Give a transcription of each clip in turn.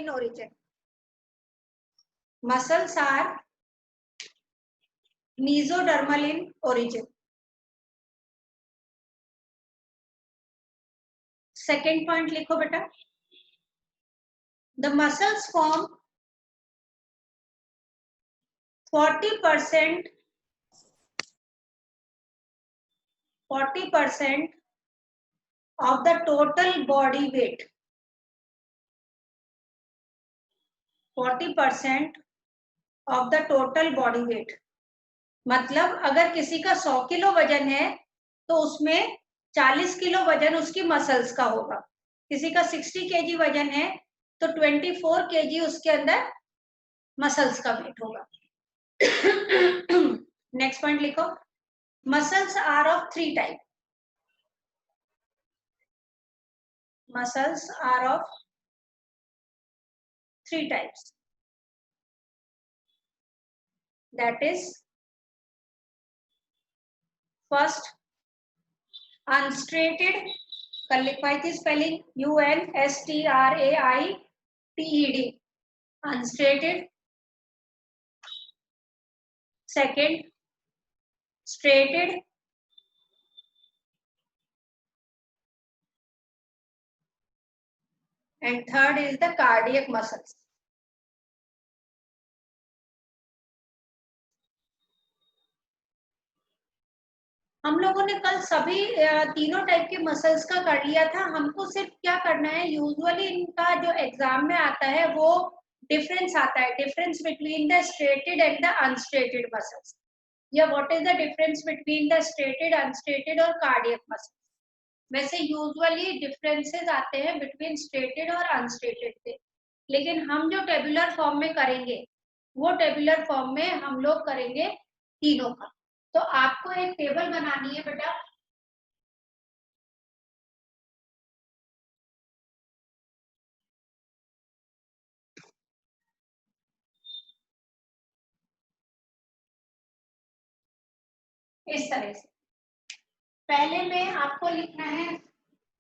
in origin. Muscles are mesodermal in origin. Second point लिखो बेटा. The muscles form 40% of the total body weight. 40% of the total body weight. मतलब अगर किसी का 100 kilo वजन है तो उसमें 40 किलो वजन उसकी मसल्स का होगा. किसी का 60 केजी वजन है तो 24 केजी उसके अंदर मसल्स का वेट होगा. नेक्स्ट पॉइंट लिखो. Muscles are of 3 type. Muscles are of 3 types. That is, first, unstraited. कल लिखवाई थी spelling UNSTRAITED. Unstraited. Second, straighted. And third is the cardiac muscles. हम लोगों ने कल सभी तीनों टाइप के मसल्स का कर लिया था. हमको सिर्फ क्या करना है, यूजुअली इनका जो एग्जाम में आता है वो डिफरेंस आता है, difference between the striated and the unstriated muscles, या what is the difference between the striated, unstriated और कार्डियक मसल्स. वैसे यूजुअली डिफरेंसेस आते हैं बिटवीन स्ट्रेटेड और अनस्ट्रेटेड से, लेकिन हम जो टेबुलर फॉर्म में करेंगे वो टेबुलर फॉर्म में हम लोग करेंगे तीनों का. तो आपको एक टेबल बनानी है बेटा. इस तरह से पहले में आपको लिखना है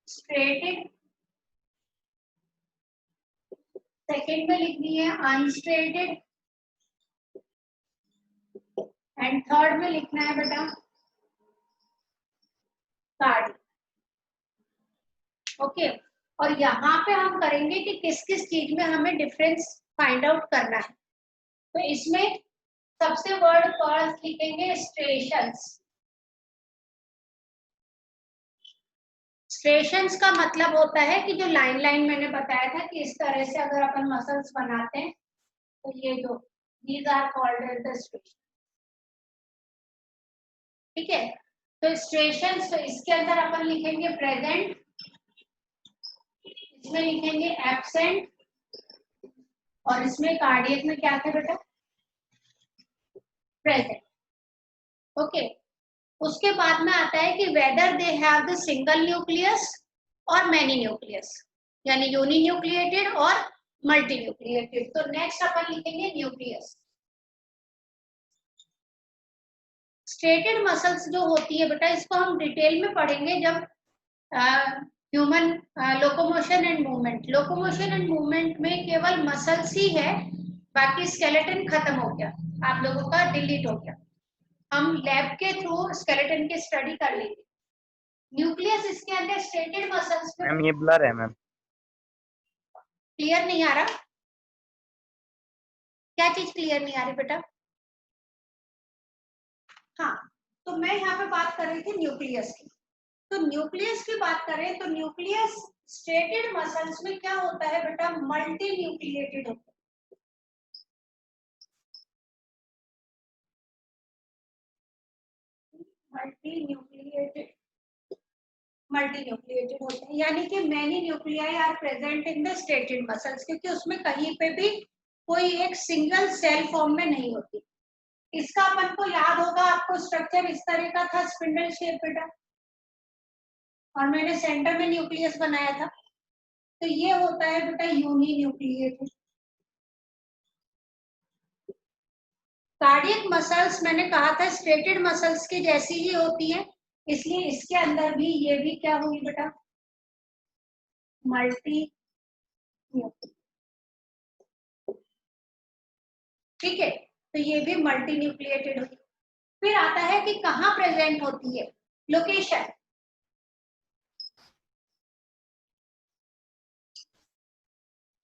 स्ट्रेटेड, सेकंड में लिखनी है अनस्ट्रेटेड, एंड थर्ड में लिखना है बेटा कार्डियक. ओके. और यहाँ पे हम करेंगे कि किस किस चीज में हमें डिफरेंस फाइंड आउट करना है. तो इसमें सबसे वर्ड फर्स्ट लिखेंगे स्ट्रेशंस. स्ट्रेशंस का मतलब होता है कि जो लाइन लाइन मैंने बताया था कि इस तरह से अगर अपन मसल्स बनाते हैं तो ये जो these are called as the striations. ठीक है. तो स्ट्रेशंस, तो इसके अंदर अपन लिखेंगे प्रेजेंट, इसमें लिखेंगे एब्सेंट, और इसमें कार्डियक में क्या था बेटा, प्रेजेंट. ओके. उसके बाद में आता है कि whether they have the single nucleus और मैनी न्यूक्लियस, यानी यूनी न्यूक्लिएटेड और मल्टी न्यूक्लिएटेड. तो नेक्स्ट अपन लिखेंगे न्यूक्लियस. स्ट्रेटेड मसल्स जो होती है बेटा, इसको हम डिटेल में पढ़ेंगे जब human locomotion and movement. Locomotion and movement में केवल मसल्स ही है, बाकी स्केलेटन खत्म हो गया, आप लोगों का डिलीट हो गया. हम लैब के थ्रू स्केलेटन की स्टडी कर लेंगे. न्यूक्लियस इसके अंदर स्ट्रेटेड मसल्स में. मैम ये ब्लर है मैम. क्लियर नहीं आ रहा? क्या चीज क्लियर नहीं आ रही बेटा? हाँ, तो मैं यहाँ पे बात कर रही थी न्यूक्लियस की. तो न्यूक्लियस की बात करें तो न्यूक्लियस स्ट्रेटेड मसल्स में क्या होता है बेटा, मल्टी न्यूक्लिएटेड होता है. मल्टी न्यूक्लिएटेड होते हैं, यानी कि many nuclei are present in the striated muscles, क्योंकि उसमें कहीं पे भी कोई एक सिंगल सेल फॉर्म में नहीं होती. इसका अपन को याद होगा, आपको स्ट्रक्चर इस तरह का था, स्पिंडल शेप बेटा, और मैंने सेंटर में न्यूक्लियस बनाया था. तो ये होता है बेटा यूनी न्यूक्लिएटेड. कार्डियक मसल्स मैंने कहा था स्ट्रेटेड मसल्स की जैसी ही होती है, इसलिए इसके अंदर भी ये भी क्या होगी बेटा, मल्टी न्यूक्लिएटेड. ठीक है, तो ये भी मल्टी न्यूक्लिएटेड हुई। फिर आता है कि कहाँ प्रेजेंट होती है, लोकेशन।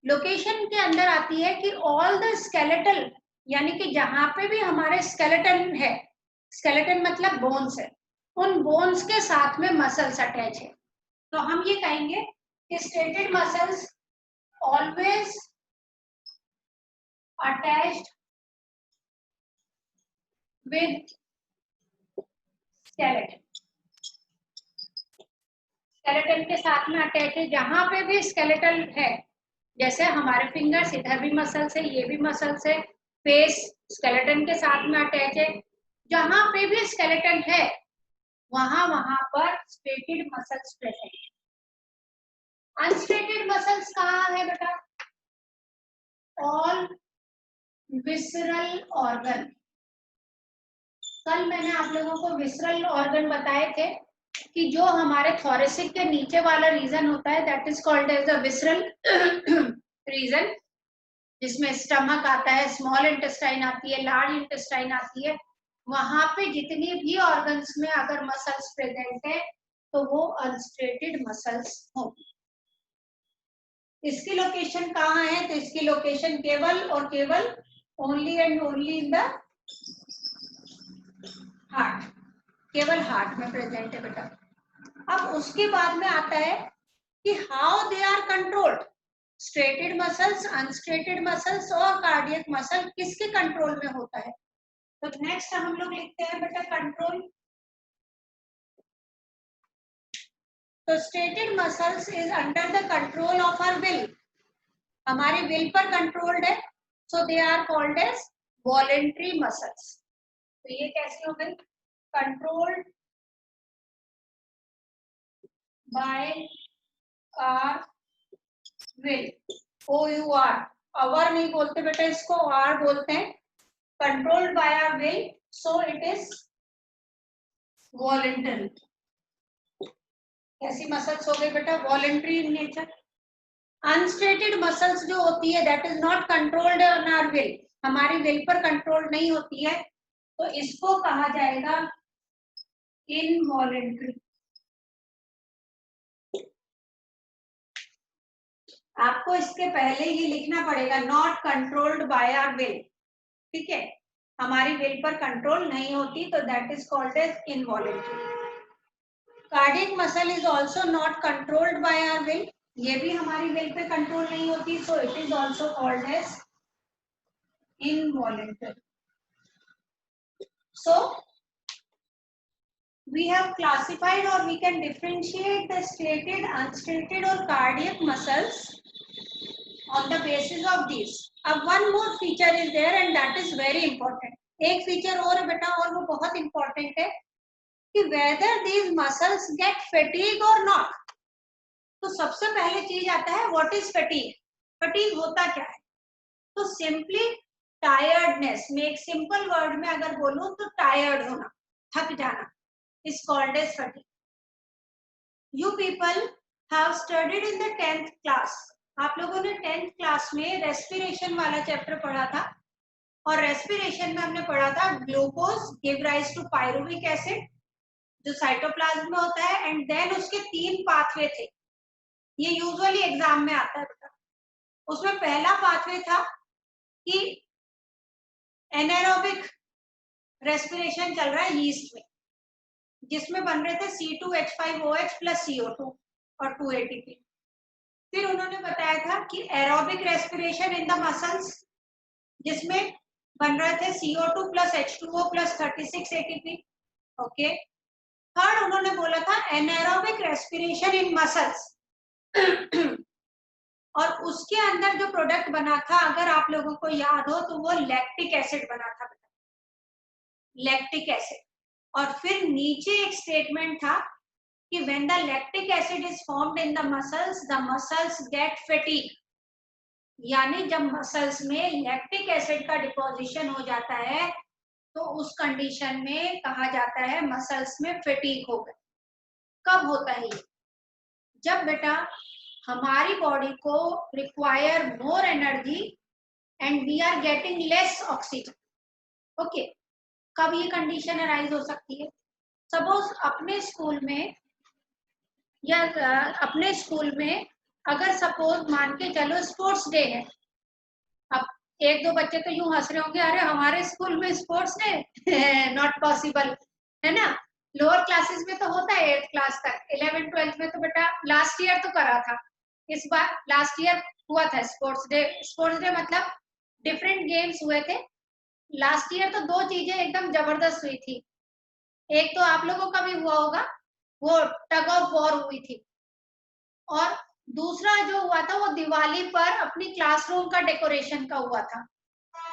लोकेशन के अंदर आती है कि ऑल द स्केलेटल, यानी कि जहां पे भी हमारे स्केलेटन है, स्केलेटन मतलब बोन्स है, उन बोन्स के साथ में मसल्स अटैच है। तो हम ये कहेंगे कि stated muscles always attached with skeleton. Skeleton के साथ में अटैच है, जहां पे भी स्केलेटन है, जैसे हमारे फिंगर्स, इधर भी मसल्स है, ये भी मसल्स है, फेस स्केलेटन के साथ में अटैच है, जहां पे भी स्केलेटन है वहां वहां पर स्ट्रेटेड मसल्स प्रेजेंट है। अनस्ट्रेटेड मसल्स कहाँ है बेटा, ऑल विसरल ऑर्गन। कल मैंने आप लोगों को विसरल ऑर्गन बताए थे कि जो हमारे थोरेसिक के नीचे वाला रीजन होता है, that is called as the visceral region, जिसमें स्टमक आता है, स्मॉल इंटेस्टाइन आती है, लार्ज इंटेस्टाइन आती है। वहां पे जितनी भी ऑर्गन्स में अगर मसल्स प्रेजेंट है तो वो अनस्ट्रेटेड मसल्स होंगी। इसकी लोकेशन कहाँ है, तो इसकी लोकेशन केवल और केवल only and only in the heart, केवल हार्ट में प्रेजेंट है बेटा। अब उसके बाद में आता है कि how they are controlled, striated muscles, unstriated muscles और कार्डियक मसल किसके कंट्रोल में होता है। तो नेक्स्ट हम लोग लिखते हैं बेटा कंट्रोल। तो striated muscles is under the control of our will, हमारे विल पर कंट्रोल्ड है, so they are called as voluntary muscles. तो ये कैसे हो गई, controlled by our will, OUR, our नहीं बोलते बेटा, इसको आर बोलते हैं। Controlled by our will, so it is voluntary. कैसी मसल्स हो गई बेटा, voluntary in nature. Unstriated muscles जो होती है, that is not controlled on our will, हमारी विल पर कंट्रोल नहीं होती है, तो इसको कहा जाएगा इनवॉलेंट्री। आपको इसके पहले ही लिखना पड़ेगा, not controlled by our will, ठीक है, हमारी विल पर कंट्रोल नहीं होती, तो that is called as involuntary. Cardiac muscle is also not controlled by our will, ये भी हमारी विल पे कंट्रोल नहीं होती, so it is also called as involuntary. So we have classified, or we can differentiate the stated, unstated or cardiac muscles on the basis of these. अब one more feature is there and that is very important. एक feature और है बेटा, और वो बहुत important है कि whether these muscles get fatigue or not. तो सबसे पहले चीज आता है what is fatigue. fatigue होता क्या है, तो simply टायर्डनेस में, एक सिंपल वर्ड में अगर बोलूं तो टायर्ड होना, थक जाना, is called as fatigue. You people have studied in the 10th class. आप लोगों ने 10th क्लास में रेस्पिरेशन वाला चैप्टर पढ़ा था, और रेस्पिरेशन में हमने पढ़ा था glucose give rise to pyruvic acid जो साइटोप्लाज्म में होता है, एंड देन उसके 3 पाथवे थे, ये यूजुअली एग्जाम में आता है बेटा। उसमें पहला पाथवे था कि एनारोबिक रेस्पिरेशन चल रहा है यीस्ट में, जिसमें बन रहे थे C2H5OH प्लस CO2 और 2 ATP। फिर उन्होंने बताया था कि aerobic respiration in the muscles, जिसमें बन रहे थे CO2 plus H2O plus 36 ATP। Okay, third उन्होंने बोला था एनारोबिक रेस्पिरेशन इन मसल्स, और उसके अंदर जो प्रोडक्ट बना था, अगर आप लोगों को याद हो तो वो लैक्टिक एसिड बना था, लैक्टिक एसिड। और फिर नीचे एक स्टेटमेंट था कि when the lactic acid is formed in the muscles get fatigue, यानी जब मसल्स में लैक्टिक एसिड का डिपोजिशन हो जाता है तो उस कंडीशन में कहा जाता है मसल्स में फटीग हो गए। कब होता है ये, जब बेटा हमारी बॉडी को require more energy and we are getting less oxygen. Okay, कब ये कंडीशन अराइज हो सकती है? सपोज अपने स्कूल में या अपने स्कूल में अगर सपोज मान के चलो स्पोर्ट्स डे है, अब एक दो बच्चे तो यूं हंस रहे होंगे, अरे हमारे स्कूल में स्पोर्ट्स डे नॉट पॉसिबल, है ना? लोअर क्लासेस में तो होता है 8th क्लास तक, 11th 12th में तो बेटा लास्ट ईयर तो करा था, इस बार लास्ट ईयर हुआ था स्पोर्ट्स डे। स्पोर्ट्स डे मतलब डिफरेंट गेम्स हुए थे लास्ट ईयर, तो दो चीजें एकदम जबरदस्त हुई थी। एक तो आप लोगों का भी हुआ होगा, वो टग ऑफ वॉर हुई थी, और दूसरा जो हुआ था वो दिवाली पर अपनी क्लासरूम का डेकोरेशन का हुआ था।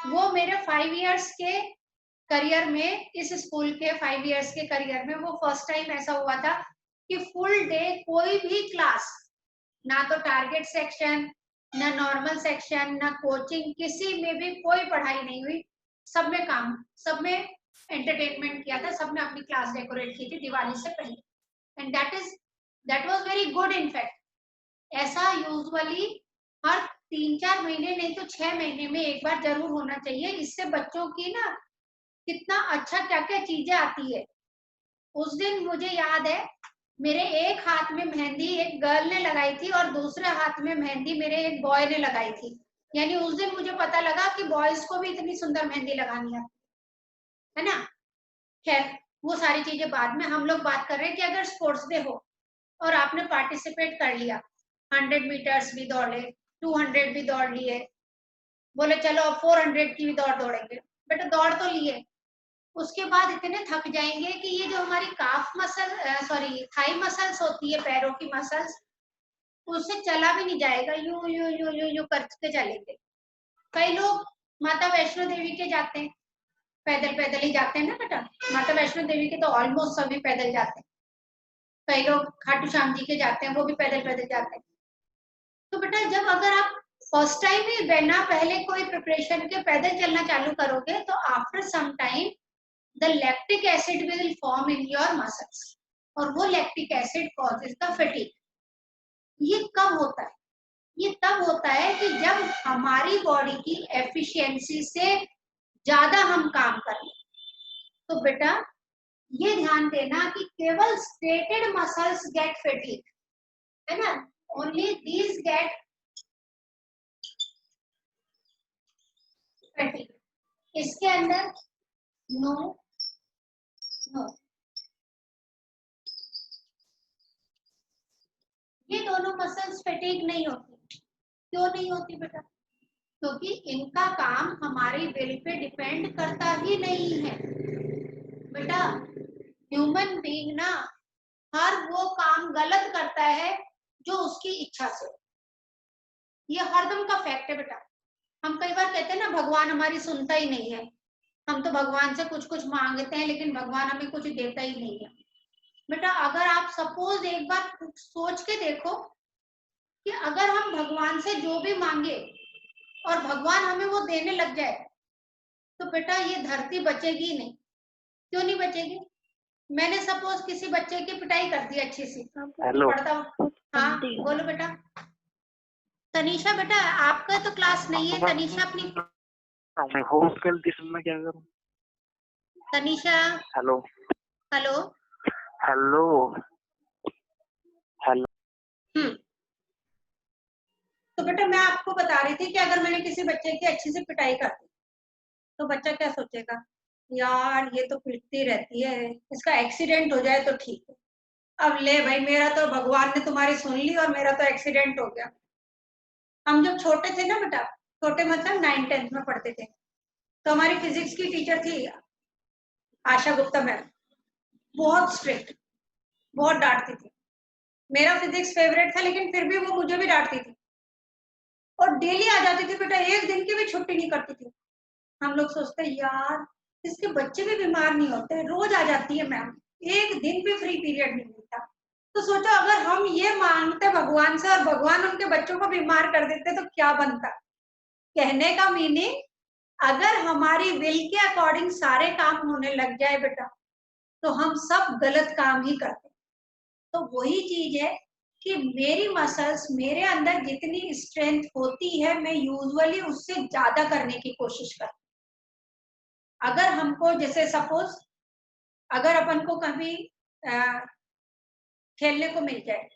वो मेरे 5 इयर्स के करियर में, इस स्कूल के 5 इयर्स के करियर में वो फर्स्ट टाइम ऐसा हुआ था कि फुल डे कोई भी क्लास, ना तो टारगेट सेक्शन, ना नॉर्मल सेक्शन, ना कोचिंग, किसी में भी कोई पढ़ाई नहीं हुई, सब में काम, सब में एंटरटेनमेंट किया था, सबने अपनी क्लास डेकोरेट की थी दिवाली से पहले, and that was very good. In fact ऐसा यूजुअली हर 3-4 महीने नहीं तो 6 महीने में एक बार जरूर होना चाहिए। इससे बच्चों की ना कितना अच्छा क्या क्या चीजें आती है। उस दिन मुझे याद है मेरे एक हाथ में मेहंदी एक गर्ल ने लगाई थी और दूसरे हाथ में मेहंदी मेरे एक बॉय ने लगाई थी, यानी उस दिन मुझे पता लगा कि बॉयज को भी इतनी सुंदर मेहंदी लगानी है ना? खैर वो सारी चीजें बाद में, हम लोग बात कर रहे हैं कि अगर स्पोर्ट्स डे हो और आपने पार्टिसिपेट कर लिया, 100 मीटर्स भी दौड़े, 200 भी दौड़ लिए, बोले चलो 400 की भी दौड़ेंगे, बेटा दौड़ तो लिए, उसके बाद इतने थक जाएंगे कि ये जो हमारी calf muscle, sorry thigh muscles होती है, पैरों की मसल्स, उससे चला भी नहीं जाएगा, you you you you you करके चलेंगे। कई लोग माता वैष्णो देवी के जाते हैं, पैदल पैदल ही जाते हैं ना बेटा, माता वैष्णो देवी के तो ऑलमोस्ट सभी पैदल जाते हैं, कई लोग खाटू श्याम जी के जाते हैं, वो भी पैदल पैदल जाते हैं। तो बेटा जब अगर आप फर्स्ट टाइम ही बिना पहले कोई प्रिपरेशन के पैदल चलना चालू करोगे, तो after some time the lactic acid will form in your muscles, और वो lactic acid causes the fatigue। ये कब होता है? ये तब होता है कि जब हमारी बॉडी की एफिशिएंसी से ज्यादा हम काम करें। तो बेटा ये ध्यान देना कि केवल स्टेटेड मसल्स गेट फैटिग, है ना, ओनली दीज गेट फैटिग, इसके अंदर नो नो। ये दोनों मसल्स फैटिग नहीं होती। क्यों नहीं होती बेटा? क्योंकि इनका काम हमारी विल पे डिपेंड करता ही नहीं है बेटा। ह्यूमन बीइंग ना हर वो काम गलत करता है जो उसकी इच्छा से, ये हरदम का फैक्ट है बेटा। हम कई बार कहते हैं ना भगवान हमारी सुनता ही नहीं है, हम तो भगवान से कुछ कुछ मांगते हैं लेकिन भगवान हमें कुछ देता ही नहीं है। बेटा अगर आप सपोज एक बार सोच के देखो कि अगर हम भगवान से जो भी मांगे और भगवान हमें वो देने लग जाए, तो बेटा ये धरती बचेगी नहीं। क्यों नहीं बचेगी? मैंने सपोज किसी बच्चे की पिटाई कर दी अच्छी सी, पढ़ता हूँ, हाँ बोलो बेटा। तनीषा बेटा आपका तो क्लास नहीं है, तनीषा अपनी में क्या करूं? Tanisha hello hello hello hello. तो बेटा मैं आपको बता रही थी कि अगर मैंने किसी बच्चे की अच्छी से पिटाई कर दी तो बच्चा क्या सोचेगा, यार ये तो पिटती रहती है, इसका एक्सीडेंट हो जाए तो ठीक है। अब ले भाई, मेरा तो भगवान ने तुम्हारी सुन ली और मेरा तो एक्सीडेंट हो गया। हम जब छोटे थे ना बेटा, छोटे मतलब 9th-10th में पढ़ते थे, तो हमारी फिजिक्स की टीचर थी आशा गुप्ता मैम, बहुत स्ट्रिक्ट, बहुत डांटती थी। मेरा फिजिक्स फेवरेट था लेकिन फिर भी वो मुझे भी डांटती थी और डेली आ जाती थी बेटा, एक दिन की भी छुट्टी नहीं करती थी। हम लोग सोचते यार इसके बच्चे भी बीमार नहीं होते, रोज आ जाती है मैम, एक दिन भी फ्री पीरियड नहीं मिलता। तो सोचो अगर हम ये मांगते भगवान से और भगवान उनके बच्चों को बीमार कर देते तो क्या बनता। कहने का मीनिंग, अगर हमारी विल के अकॉर्डिंग सारे काम होने लग जाए बेटा, तो हम सब गलत काम ही करते। तो वही चीज है कि मेरी मसल्स, मेरे अंदर जितनी स्ट्रेंथ होती है मैं यूजुअली उससे ज्यादा करने की कोशिश करती हूँ। अगर हमको जैसे सपोज अगर अपन को कभी खेलने को मिल जाए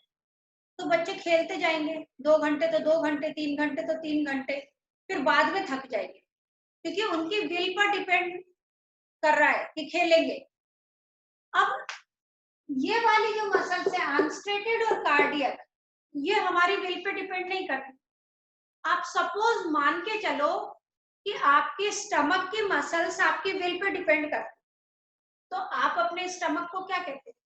तो बच्चे खेलते जाएंगे, 2 घंटे तो 2 घंटे, 3 घंटे तो 3 घंटे, फिर बाद में थक जाएंगे क्योंकि उनकी विल पर डिपेंड कर रहा है कि खेलेंगे। अब ये वाली जो मसल्स है अनस्ट्रेटेड और कार्डियक, ये हमारी विल पे डिपेंड नहीं करती। आप सपोज मान के चलो कि आपके स्टमक की मसल्स आपकी विल पे डिपेंड करती, तो आप अपने स्टमक को क्या कहते हैं?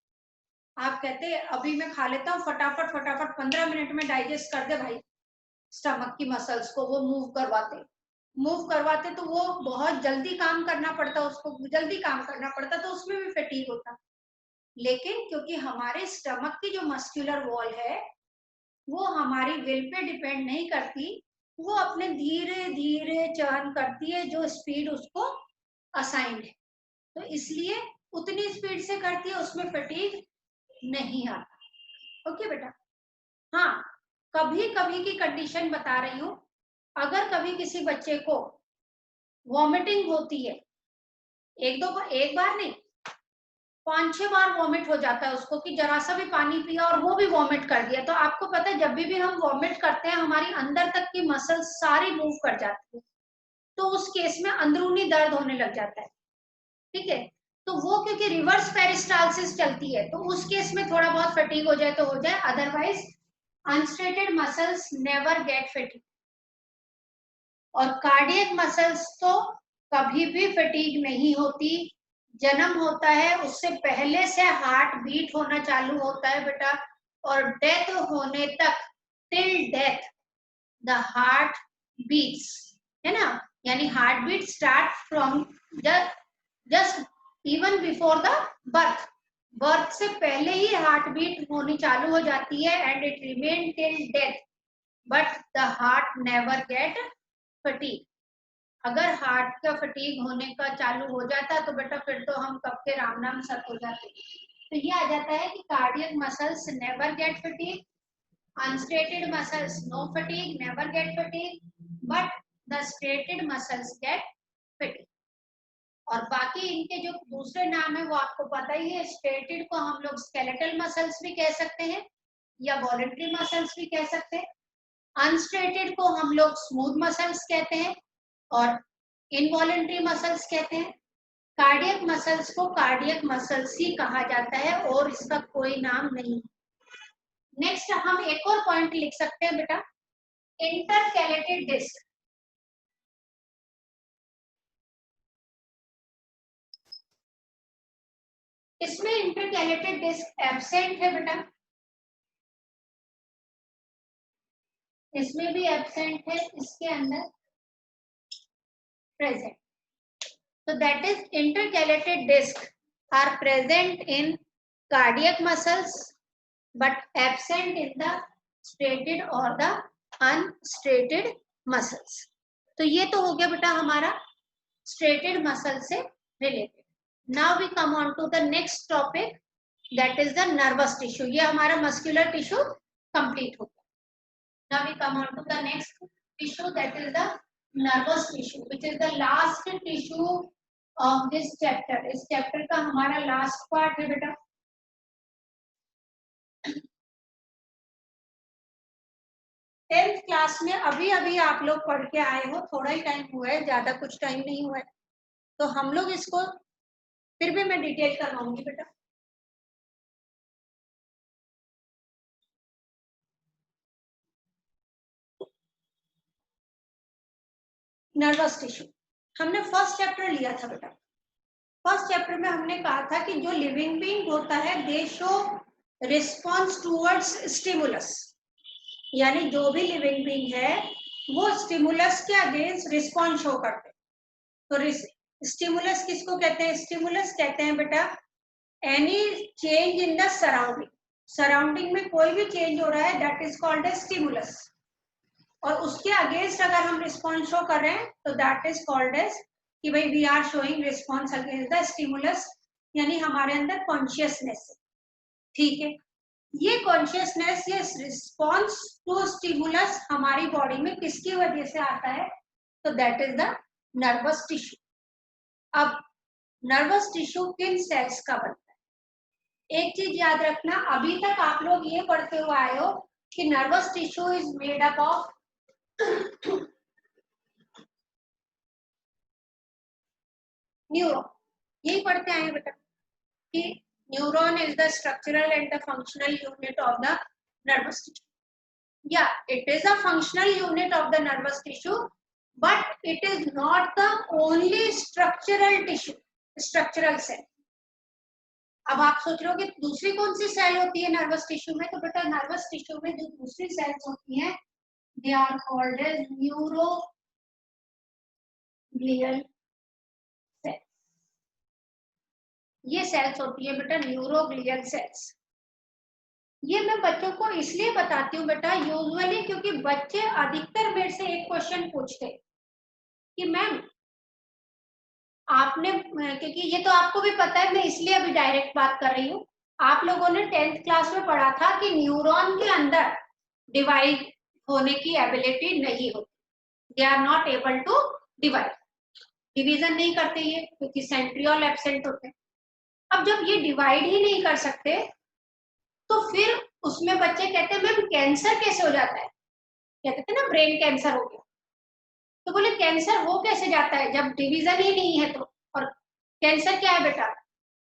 आप कहते हैं अभी मैं खा लेता हूँ, फटाफट फटाफट 15 मिनट में डाइजेस्ट कर दे भाई। स्टमक की मसल्स को वो मूव करवाते तो वो बहुत जल्दी काम करना पड़ता, उसको जल्दी काम करना पड़ता, तो उसमें भी फटीग होता। लेकिन क्योंकि हमारे स्टमक की जो मस्कुलर वॉल है वो हमारी विल पे डिपेंड नहीं करती, वो अपने धीरे धीरे चर्न करती है जो स्पीड उसको असाइंड है, तो इसलिए उतनी स्पीड से करती है, उसमें फटीग नहीं आता। ओके बेटा। हाँ, कभी कभी की कंडीशन बता रही हूँ, अगर कभी किसी बच्चे को वॉमिटिंग होती है, एक बार नहीं 5-6 बार वॉमिट हो जाता है उसको कि जरा सा भी पानी पिया और वो भी वॉमिट कर दिया, तो आपको पता है जब भी हम वॉमिट करते हैं हमारी अंदर तक की मसल सारी मूव कर जाती है, तो उस केस में अंदरूनी दर्द होने लग जाता है। ठीक है, तो वो क्योंकि रिवर्स पेरिस्टालसिस चलती है, तो उस केस में थोड़ा बहुत फटीग हो जाए तो हो जाए, otherwise unstriated muscles never get fatigue. और कार्डियक मसल्स तो कभी भी फटीग नहीं होती। जन्म होता है उससे पहले से हार्ट बीट होना चालू होता है बेटा, और डेथ होने तक, till death the heart beats, है ना, यानी heart beat start from just even before the birth, birth से पहले ही हार्ट बीट होनी चालू हो जाती है and it remain till death, but the heart never get fatigue. अगर हार्ट का फटीग होने का चालू हो जाता तो बेटा फिर तो हम कब के राम नाम सत हो जाते। तो ये आ जाता है कि cardiac muscles never get fatigue, unstriated muscles no fatigue, never get fatigue, but the striated muscles get fatigue. और बाकी इनके जो दूसरे नाम है वो आपको पता ही है, स्ट्रेटेड को हम लोग स्केलेटल मसल्स भी कह सकते हैं या वॉलंटरी मसल्स भी कह सकते हैं, अनस्ट्रेटेड को हम लोग स्मूथ मसल्स कहते हैं और इनवॉलंटरी मसल्स कहते हैं। कार्डियक मसल्स को कार्डियक मसल्स ही कहा जाता है और इसका कोई नाम नहीं। नेक्स्ट हम एक और पॉइंट लिख सकते हैं बेटा, इंटरकैलेटेड डिस्क। इसमें इंटरकैलेटेड डिस्क एब्सेंट है बेटा, इसमें भी एब्सेंट है, इसके अंदर present. So that is intercalated discs are present in cardiac muscles but absent in the straighted or the unstraighted muscles. तो ये तो हो गया बेटा हमारा straighted muscle से related. Now we come on to the next topic, that is the nervous tissue. ये हमारा muscular tissue complete हो गया. Now we come on to the next tissue, that is the nervous tissue, which is the last tissue of this chapter. इस chapter का हमारा last part है बेटा। Tenth class में अभी अभी आप लोग पढ़ के आए हो, थोड़ा ही टाइम हुआ है, ज्यादा कुछ टाइम नहीं हुआ है, तो हम लोग इसको फिर भी मैं डिटेल करवाऊंगी बेटा। नर्वस टिश्यू हमने फर्स्ट चैप्टर लिया था बेटा। फर्स्ट चैप्टर में हमने कहा था कि जो लिविंग बीइंग होता है दे शो रिस्पॉन्स टूवर्ड्स स्टिमुलस, यानी जो भी लिविंग बीइंग है वो स्टिमुलस के अगेंस्ट रिस्पॉन्स शो करते हैं। तो स्टिमुलस किसको कहते हैं? स्टिमुलस कहते हैं बेटा any change in the surrounding, surrounding में कोई भी चेंज हो रहा है that is called a stimulus, और उसके अगेंस्ट अगर हम रिस्पॉन्स शो कर रहे हैं तो दैट इज कॉल्ड एज कि भाई we are showing response against the stimulus, यानी हमारे अंदर कॉन्शियसनेस है। ठीक है, ये कॉन्शियसनेस, ये रिस्पॉन्स टू स्टिमुलस हमारी बॉडी में किसकी वजह से आता है? तो that is the nervous tissue. अब नर्वस टिश्यू किन सेल्स का बनता है? एक चीज याद रखना, अभी तक आप लोग ये पढ़ते हुए आए हो कि nervous tissue is made up of neuron. यही पढ़ते आए हैं बेटा कि neuron is the structural and the functional unit of the nervous tissue. Yeah, it is a functional unit of the nervous tissue, but it is not the only structural tissue, structural cell. अब आप सोच रहे हो कि दूसरी कौन सी cell होती है नर्वस टिश्यू में? तो बेटा नर्वस टिश्यू में जो दूसरी सेल्स होती हैं, they are called as neuroglial cell. ये सेल्स होती है बेटा न्यूरोग्लियल सेल्स। ये मैं बच्चों को इसलिए बताती हूँ बेटा यूजुअली, क्योंकि बच्चे अधिकतर मेरे से एक क्वेश्चन पूछते कि मैम आपने, क्योंकि ये तो आपको भी पता है, मैं इसलिए अभी डायरेक्ट बात कर रही हूँ, आप लोगों ने 10th क्लास में पढ़ा था कि न्यूरॉन के अंदर डिवाइड होने की एबिलिटी नहीं होती, they are not able to divide, division नहीं करते ये, क्योंकि सेंट्रियोल एब्सेंट होते हैं। अब जब ये डिवाइड ही नहीं कर सकते तो फिर उसमें बच्चे कहते हैं मैम कैंसर कैसे हो जाता है? कहते थे ना ब्रेन कैंसर हो गया, तो बोले कैंसर हो कैसे जाता है जब डिवीजन ही नहीं है? तो और कैंसर क्या है बेटा?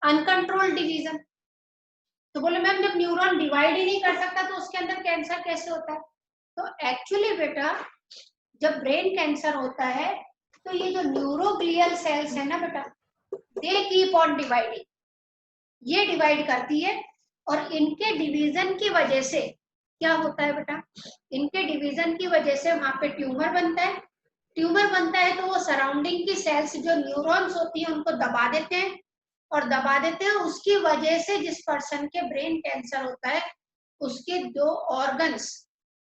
Uncontrolled division. तो बोले मैम जब न्यूरॉन डिवाइड ही नहीं कर सकता तो उसके अंदर कैंसर कैसे होता है? तो एक्चुअली बेटा जब ब्रेन कैंसर होता है तो ये जो न्यूरोग्लियल सेल्स है ना बेटा, दे कीप ऑन डिवाइडिंग, ये डिवाइड करती है, और इनके डिवीजन की वजह से क्या होता है बेटा? इनके डिवीजन की वजह से वहां पे ट्यूमर बनता है। ट्यूमर बनता है तो वो सराउंडिंग की सेल्स जो न्यूरॉन्स होती है उनको दबा देते हैं, और दबा देते हैं उसकी वजह से जिस पर्सन के ब्रेन कैंसर होता है उसके दो ऑर्गन्स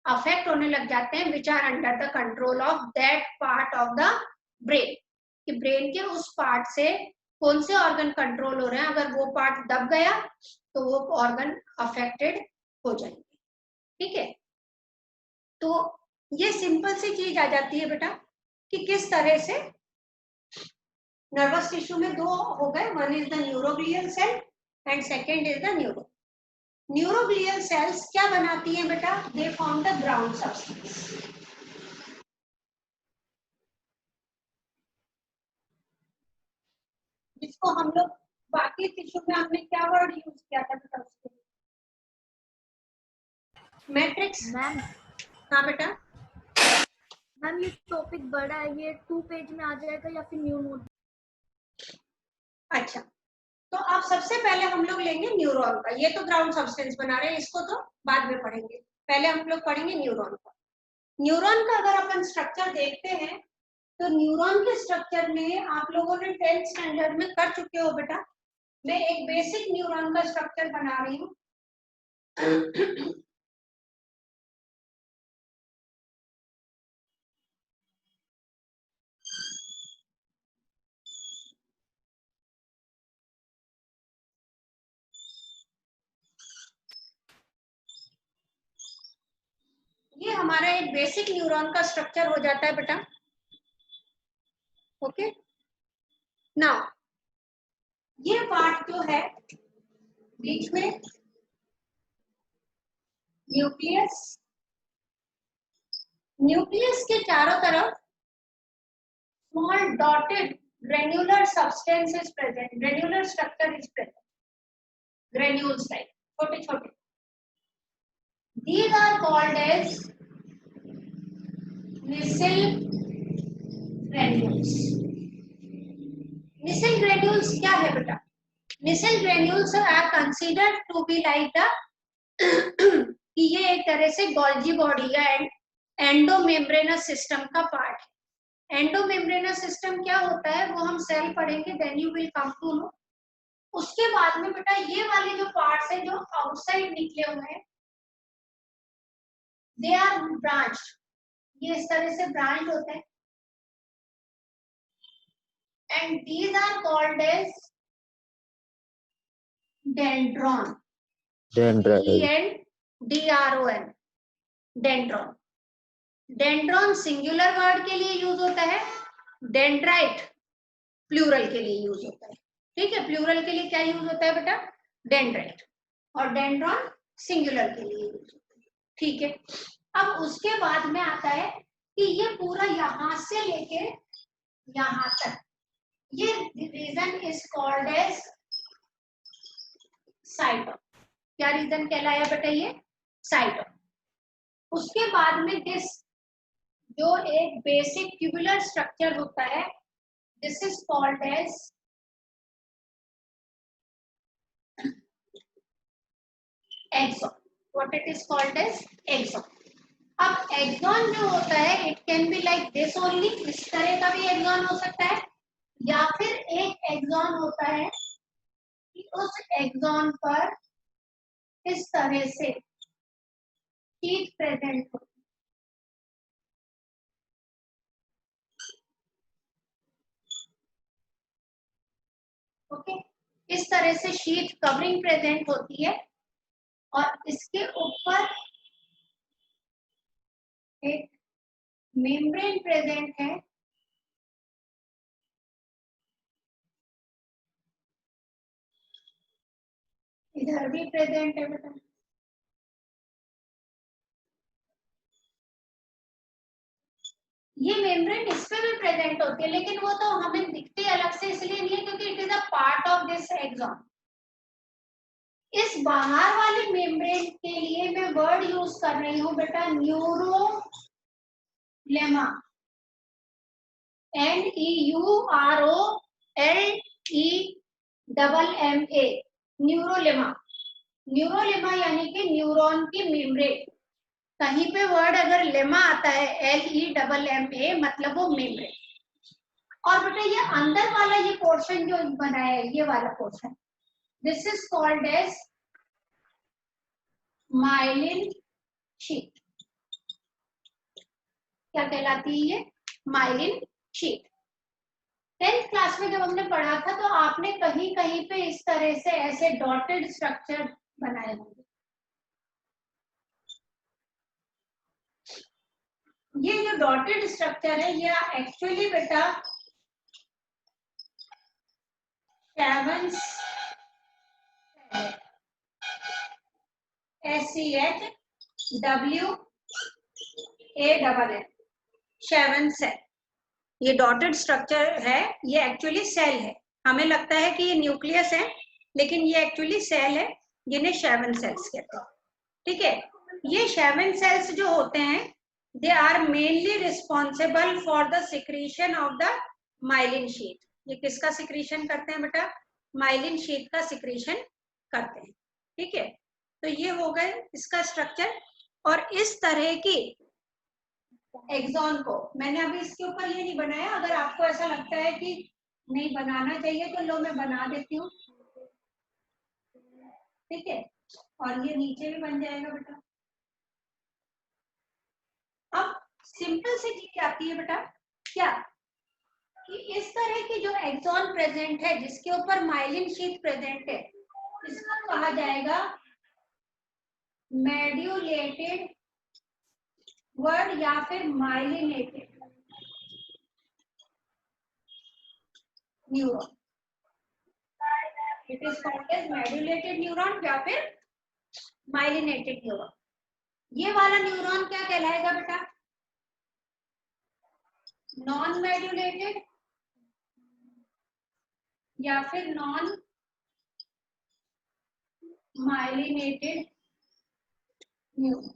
अफेक्ट होने लग जाते हैं, which are under the control of that part of the brain. कि ब्रेन के उस पार्ट से कौन से ऑर्गन कंट्रोल हो रहे हैं, अगर वो पार्ट दब गया तो वो ऑर्गन अफेक्टेड हो जाएंगे। ठीक है, तो ये सिंपल सी चीज आ जाती है बेटा कि किस तरह से नर्वस टिश्यू में दो हो गए, one is the neuroglial cell and second is the neuroglial cells क्या बनाती हैं बेटा? They form the ground substance. जिसको हम लोग बाकी टिश्यू में हमने क्या वर्ड यूज किया था बेटा उसके लिए? मैट्रिक्स। मैम हाँ बेटा। मैम ये टॉपिक बड़ा है, ये 2 पेज में आ जाएगा या फिर न्यू नोट? अच्छा, तो आप सबसे पहले हम लोग लेंगे न्यूरॉन का, ये तो ग्राउंड सब्सटेंस बना रहे हैं, इसको तो बाद में पढ़ेंगे, पहले हम लोग पढ़ेंगे न्यूरॉन का। न्यूरॉन का अगर अपन स्ट्रक्चर देखते हैं तो न्यूरॉन के स्ट्रक्चर में आप लोगों ने 10th स्टैंडर्ड में कर चुके हो बेटा। मैं एक बेसिक न्यूरॉन का स्ट्रक्चर बना रही हूँ। ये हमारा एक बेसिक न्यूरॉन का स्ट्रक्चर हो जाता है बेटा। ओके, नाउ ये पार्ट जो है बीच में न्यूक्लियस, न्यूक्लियस के चारों तरफ small dotted granular substance is present, granular structure is present, granules type छोटे छोटे। These are called as Nissl granules. Nissl granules क्या है बेटा? Nissl granules are considered to be like the कि ये एक तरह से गोल्जी बॉडी या एंडोमेम्ब्रेनस सिस्टम का पार्ट है। एंडोमेम्ब्रेनस सिस्टम क्या होता है वो हम सेल पढ़ेंगे, then you will come to know. उसके बाद में बेटा ये वाले जो पार्ट्स है जो आउटसाइड निकले हुए हैं, दे आर ब्रांच्ड, ये इस तरह से ब्रांच होते हैं, and these are called as dendron. DENDRON, dendron. Dendron singular word के लिए यूज होता है, डेंड्राइट प्लूरल के लिए यूज होता है। ठीक है, प्लूरल के लिए क्या यूज होता है बेटा? डेंड्राइट। और डेंड्रॉन सिंगुलर के लिए यूज होता है। ठीक है, अब उसके बाद में आता है कि ये पूरा यहां से लेके यहां तक, ये रीजन इज कॉल्ड एज साइटोम। क्या रीजन कहलाया बेटा? ये साइटोम। उसके बाद में दिस जो एक बेसिक ट्यूबुलर स्ट्रक्चर होता है, this is called as axon. What it is called as? Axon. अब एक्सॉन जो होता है, it can be like this only, इस तरह का भी एक्सॉन हो सकता है, या फिर एक एक्सॉन होता है कि उस एक्सॉन पर इस तरह से शीट प्रेजेंट होती है। ओके, इस तरह से शीट कवरिंग प्रेजेंट होती है और इसके ऊपर एक मेम्ब्रेन प्रेजेंट है, इधर भी प्रेजेंट है बेटा। ये मेम्ब्रेन इस पे भी प्रेजेंट होती है, लेकिन वो तो हमें दिखती अलग से इसलिए नहीं है क्योंकि it is a part of this axon. इस बाहर वाले मेम्ब्रेन के लिए मैं वर्ड यूज कर रही हूं बेटा, न्यूरोलेमा। NEUROLEMA, न्यूरोलेमा। न्यूरोलेमा यानी कि न्यूरॉन की मेम्ब्रेन। कहीं पे वर्ड अगर लेमा आता है, LEMMA, मतलब वो मेम्ब्रेन। और बेटा ये अंदर वाला ये पोर्शन जो बना है, ये वाला portion, this is called as myelin sheath. क्या कहलाती है ये? Myelin sheath. 10th क्लास में जब हमने पढ़ा था तो आपने कहीं कहीं पे इस तरह से ऐसे डॉटेड स्ट्रक्चर बनाए होंगे। ये जो डॉटेड स्ट्रक्चर है, ये एक्चुअली बेटा शेवन्स SEHWANN, शेवन सेल। ये डॉटेड स्ट्रक्चर है, ये एक्चुअली सेल है। हमें लगता है कि ये न्यूक्लियस है, लेकिन ये एक्चुअली सेल है, जिन्हें शेवन सेल्स कहते हैं। ठीक है, ये शेवन सेल्स जो होते हैं, they are mainly responsible for the secretion of the myelin sheath. ये किसका सिक्रीशन करते हैं बेटा? माइलिन शीट का सिक्रीशन करते हैं। ठीक है, तो ये हो गए इसका स्ट्रक्चर। और इस तरह की एक्सॉन को मैंने अभी इसके ऊपर ये नहीं बनाया, अगर आपको ऐसा लगता है कि नहीं बनाना चाहिए तो लो, मैं बना देती हूँ। ठीक है, और ये नीचे भी बन जाएगा बेटा। अब सिंपल सी चीज आती है बेटा, क्या कि इस तरह की जो एक्सॉन प्रेजेंट है, जिसके ऊपर माइलिन शीट प्रेजेंट है, इसको कहा जाएगा मेड्यूलेटेड वर्ड या फिर myelinated neuron. It is called as medullated neuron या फिर माइलिनेटेड न्यूरॉन। ये वाला न्यूरॉन क्या कहलाएगा बेटा? नॉन मेड्यूलेटेड या फिर non myelinated neuron.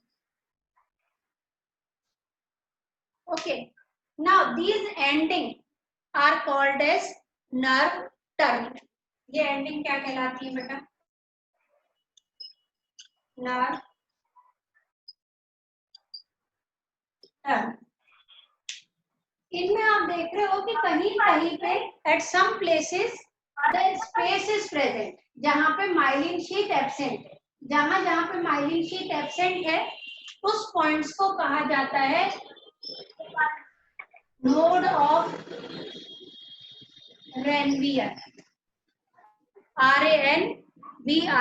Okay, now these ending are called as nerve terminal. ये ending क्या कहलाती है बेटा? nerve terminal। इनमें आप देख रहे हो कि कहीं कहीं पे at some places the space is present, जहां पे माइलिन शीट एब्सेंट है। जहां जहां पे माइलिन शीट एब्सेंट है, उस पॉइंट्स को कहा जाता है node of Ranvier, RANVIER।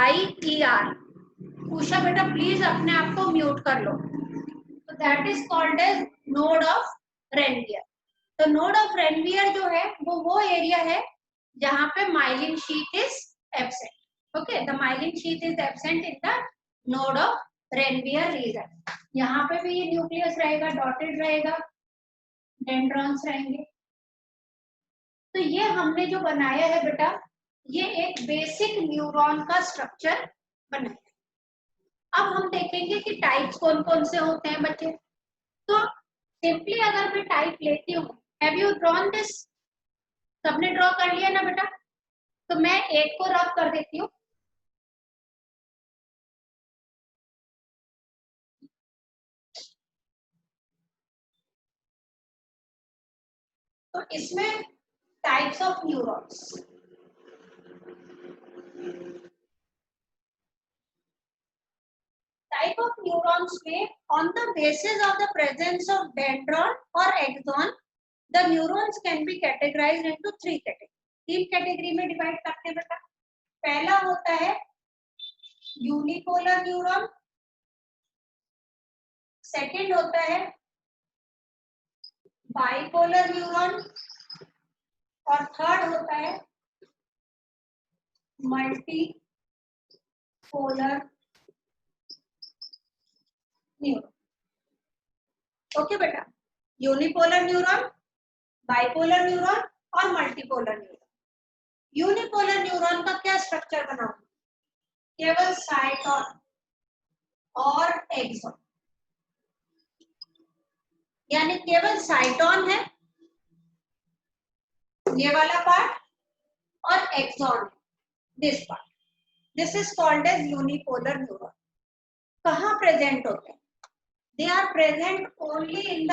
Usha बेटा प्लीज अपने आप को म्यूट कर लो। तो that is called as node of Ranvier. तो नोड ऑफ रेनवियर जो है वो एरिया है जहां पे myelin sheath is absent. Okay, the myelin sheath is absent in the node of Ranvier region. यहाँ पे भी ये न्यूक्लियस रहेगा, डॉटेड रहेगा, डेंड्रॉन्स रहेंगे। तो ये हमने जो बनाया है बेटा, ये एक बेसिक न्यूरॉन का स्ट्रक्चर बनाया है। अब हम देखेंगे कि टाइप्स कौन कौन से होते हैं बच्चे। तो सिंपली अगर मैं टाइप लेती हूँ, हैव यू ड्रॉन दिस? सबने ड्रॉ कर लिया ना बेटा? तो मैं एक को रब कर देती हूँ। तो इसमें types of neurons, type of neurons में on the basis of the presence of dendron or axon, the neurons can be categorized into three categories. तीन कैटेगरी में डिवाइड करते हैं बेटा। पहला होता है यूनिपोलर न्यूरॉन, सेकंड होता है बाइपोलर न्यूरॉन और थर्ड होता है मल्टीपोलर न्यूरॉन। ओके बेटा, यूनिपोलर न्यूरॉन, बाइपोलर न्यूरॉन और मल्टीपोलर न्यूरॉन। यूनिपोलर न्यूरॉन का क्या स्ट्रक्चर बना हुआ? केवल साइटोन और एक्सॉन, यानी केवल साइटोन है ये वाला पार्ट और axon this part. This is called as unipolar neuron. कहाँ प्रेजेंट होते हैं? They are present only in the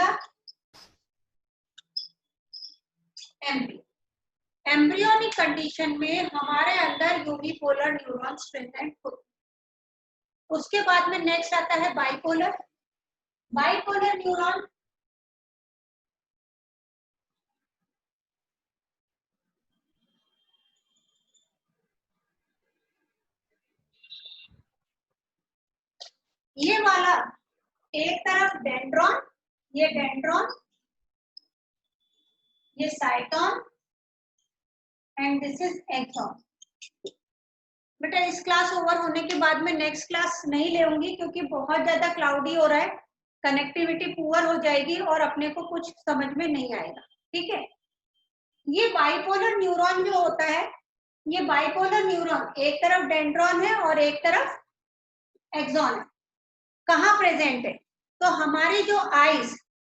embryo. Embryonic condition में हमारे अंदर यूनिपोलर न्यूरॉन्स प्रेजेंट होते हैं। उसके बाद में नेक्स्ट आता है बाइपोलर। बाइपोलर न्यूरॉन ये वाला एक तरफ डेंड्रॉन, ये डेंड्रॉन, ये cyton and this is axon. बेटा इस क्लास ओवर होने के बाद में नेक्स्ट क्लास नहीं लेंगी क्योंकि बहुत ज्यादा क्लाउडी हो रहा है, कनेक्टिविटी पुअर हो जाएगी और अपने को कुछ समझ में नहीं आएगा। ठीक है, ये बाइपोलर न्यूरॉन जो होता है, ये बाइपोलर न्यूरॉन एक तरफ डेंड्रॉन है और एक तरफ एक्सॉन है। कहाँ प्रेजेंट है? तो हमारी जो आईज